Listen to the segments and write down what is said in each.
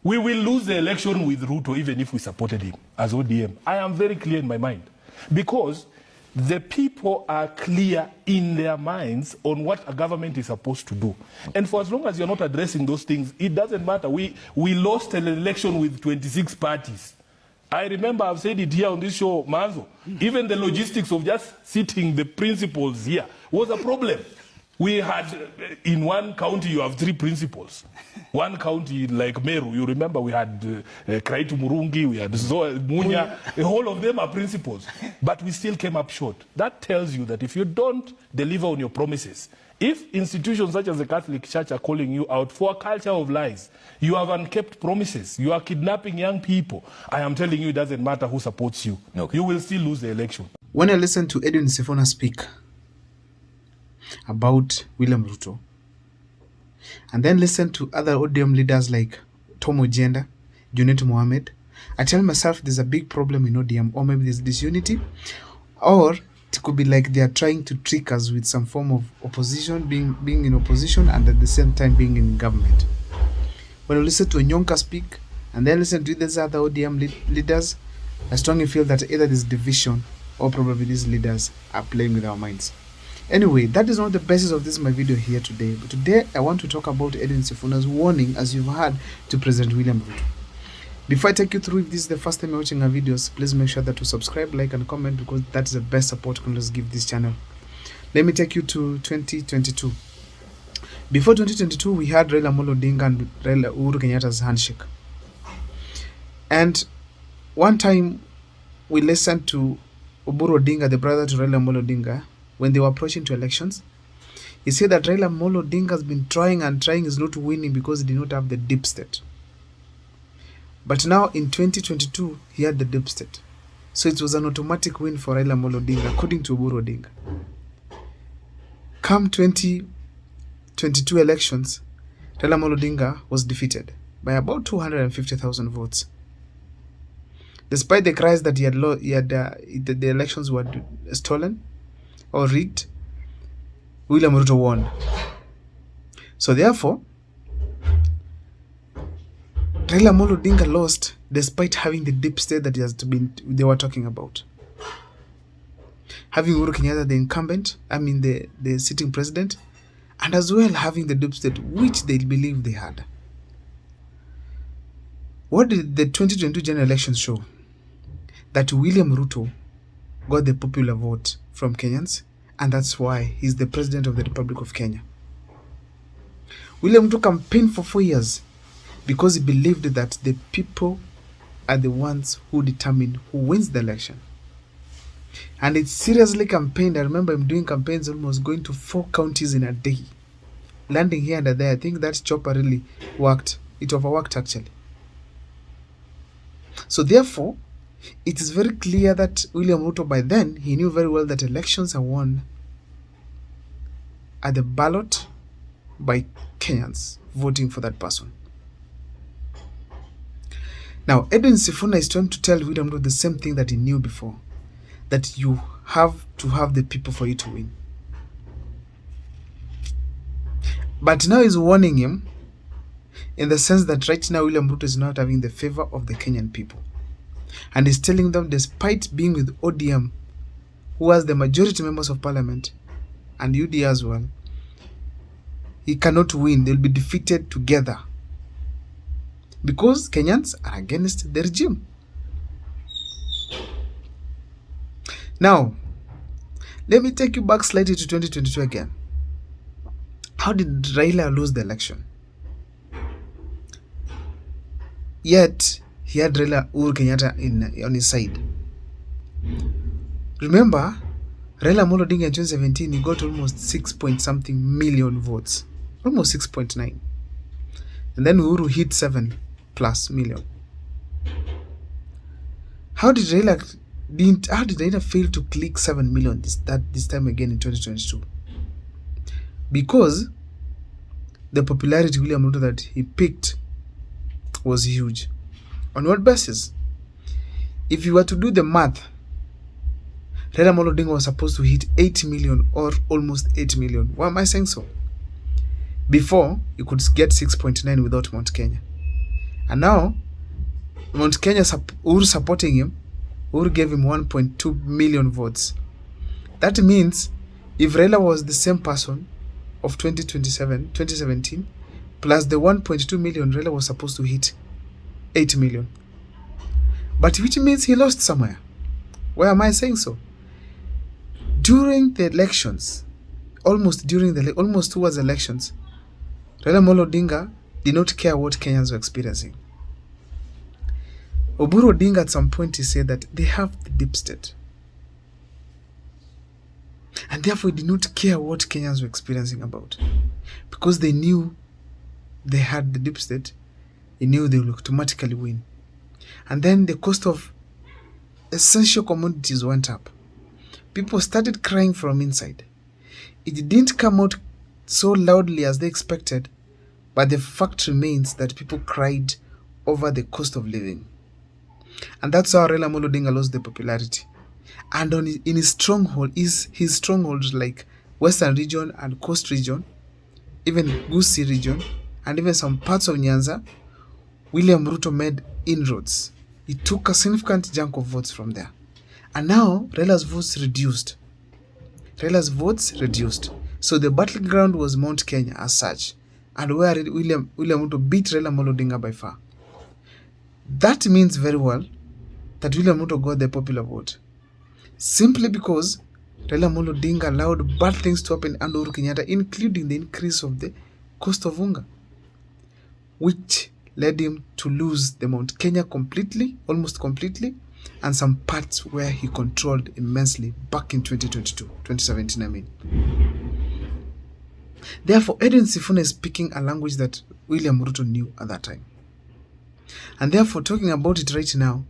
We will lose the election with Ruto even if we supported him as ODM. I am very clear in my mind. Because the people are clear in their minds on what a government is supposed to do. And for as long as you're not addressing those things, it doesn't matter. We lost an election with 26 parties. I remember I've said it here on this show, Manzo. Even the logistics of just sitting the principals here was a problem. We had, in one county, you have 3 principals. One county, like Meru, you remember we had Kraitu Murungi, we had Zoe Munya, the whole of them are principals. But we still came up short. That tells you that if you don't deliver on your promises, if institutions such as the Catholic Church are calling you out for a culture of lies, you have unkept promises, you are kidnapping young people, I am telling you it doesn't matter who supports you. Okay. You will still lose the election. When I listen to Edwin Sifuna speak about William Ruto, and then listen to other ODM leaders like Tom Ojenda, Junet Mohammed, I tell myself there's a big problem in ODM, or maybe there's disunity, or it could be like they are trying to trick us with some form of opposition, being in opposition and at the same time being in government. When I listen to Nyonka speak, and then listen to these other ODM leaders, I strongly feel that either this division or probably these leaders are playing with our minds. Anyway, that is not the basis of my video here today. But today, I want to talk about Edwin Sifuna's warning, as you've heard, to President William Ruto. Before I take you through, if this is the first time you're watching our videos, please make sure that you subscribe, like, and comment, because that's the best support you can just give this channel. Let me take you to 2022. Before 2022, we had Raila Amolo Odinga and Raila Uhuru Kenyatta's handshake. And one time, we listened to Oburu Odinga, the brother to Raila Amolo Odinga, when they were approaching to elections. He said that Raila Amolo Odinga has been trying and trying, is not winning because he did not have the deep state. But now in 2022, he had the deep state. So it was an automatic win for Raila Amolo Odinga, according to Oburu Odinga. Come 2022 elections, Raila Amolo Odinga was defeated by about 250,000 votes. Despite the cries that the elections were stolen or rigged, William Ruto won. So therefore, Raila Amolo Odinga lost despite having the deep state that they were talking about. Having Uhuru Kenyatta, the incumbent, the sitting president, and as well having the deep state, which they believe they had. What did the 2022 general elections show? That William Ruto got the popular vote from Kenyans, and that's why he's the president of the Republic of Kenya. William Ruto campaigned for 4 years because he believed that the people are the ones who determine who wins the election. And it seriously campaigned. I remember him doing campaigns almost going to 4 counties in a day, landing here and there. I think that chopper really worked. It overworked actually. So therefore, it is very clear that William Ruto, by then, he knew very well that elections are won at the ballot by Kenyans voting for that person. Now, Edwin Sifuna is trying to tell William Ruto the same thing that he knew before, that you have to have the people for you to win. But now he's warning him in the sense that right now William Ruto is not having the favor of the Kenyan people. And he's telling them, despite being with ODM, who has the majority members of parliament, and UD as well, he cannot win. They'll be defeated together. Because Kenyans are against the regime. Now, let me take you back slightly to 2022 again. How did Raila lose the election? Yet, he had Raila Uhuru Kenyatta on his side. Remember, Raila Amolo Odinga in 2017, he got almost 6-point-something million votes. Almost 6.9. And then Uhuru hit 7+ million. How did Raila fail to click 7 million this time again in 2022? Because the popularity William Ruto that he picked was huge. On what basis? If you were to do the math, Raila Amolo Odinga was supposed to hit 8 million or almost 8 million. Why am I saying so? Before, you could get 6.9 without Mount Kenya. And now, Mount Kenya, Uhuru supporting him, Uhuru gave him 1.2 million votes. That means if Raila was the same person of 2017, plus the 1.2 million, Raila was supposed to hit 8 million. But which means he lost somewhere. Why am I saying so? During the elections, almost towards elections, Raila Amolo Odinga did not care what Kenyans were experiencing. Oburu Odinga at some point he said that they have the deep state. And therefore he did not care what Kenyans were experiencing about. Because they knew they had the deep state, he knew they would automatically win. And then the cost of essential commodities went up. People started crying from inside. It didn't come out so loudly as they expected, but the fact remains that people cried over the cost of living. And that's how Raila Amolo Odinga lost the popularity. And in his strongholds like Western region and Coast region, even Gusii region, and even some parts of Nyanza, William Ruto made inroads. He took a significant chunk of votes from there. And now Raila's votes reduced. So the battleground was Mount Kenya as such, and where William Ruto beat Raila Amolo Odinga by far. That means very well that William Ruto got the popular vote, simply because Raila Amolo Odinga allowed bad things to happen under Uhuru Kenyatta, including the increase of the cost of unga, which led him to lose the Mount Kenya almost completely, and some parts where he controlled immensely back in 2017 I mean. Therefore, Edwin Sifuna is speaking a language that William Ruto knew at that time. And therefore, talking about it right now,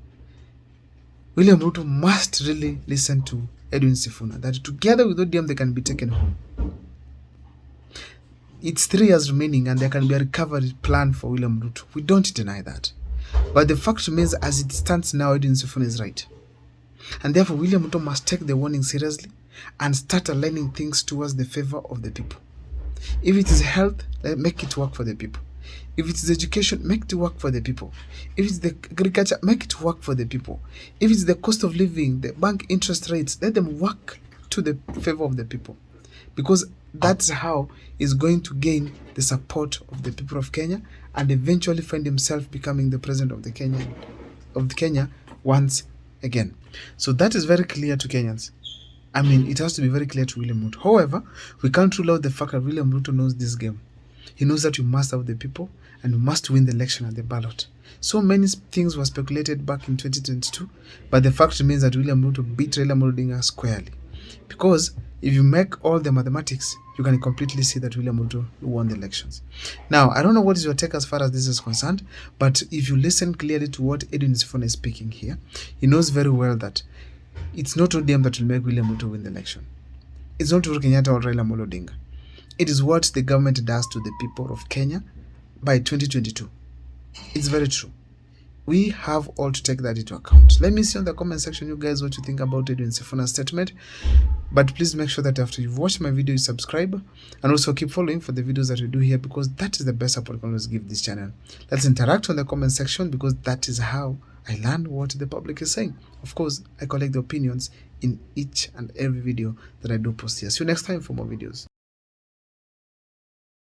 William Ruto must really listen to Edwin Sifuna, that together with ODM they can be taken home. It's 3 years remaining and there can be a recovery plan for William Ruto. We don't deny that. But the fact remains, as it stands now, Edwin Sifuna is right. And therefore, William Ruto must take the warning seriously and start aligning things towards the favor of the people. If it is health, make it work for the people. If it is education, make it work for the people. If it's the agriculture, make it work for the people. If it's the cost of living, the bank interest rates, let them work to the favor of the people. Because that's how he's going to gain the support of the people of Kenya and eventually find himself becoming the president of Kenya once again. So that is very clear to Kenyans. I mean, it has to be very clear to William Ruto. However, we can't rule out the fact that William Ruto knows this game. He knows that you must have the people and you must win the election at the ballot. So many things were speculated back in 2022, but the fact remains that William Ruto beat Raila Amolo Odinga squarely. Because if you make all the mathematics, you can completely see that William Ruto won the elections. Now, I don't know what is your take as far as this is concerned, but if you listen clearly to what Edwin Sifuna is speaking here, he knows very well that it's not ODM that will make William Ruto win the election. It's not Uhuru Kenyatta or Raila Amolo Odinga. It is what the government does to the people of Kenya by 2022. It's very true. We have all to take that into account. Let me see in the comment section, you guys, what you think about Edwin Sifuna's statement. But please make sure that after you've watched my video, you subscribe and also keep following for the videos that we do here, because that is the best support I can always give this channel. Let's interact on the comment section, because that is how I learn what the public is saying. Of course, I collect the opinions in each and every video that I do post here. See you next time for more videos.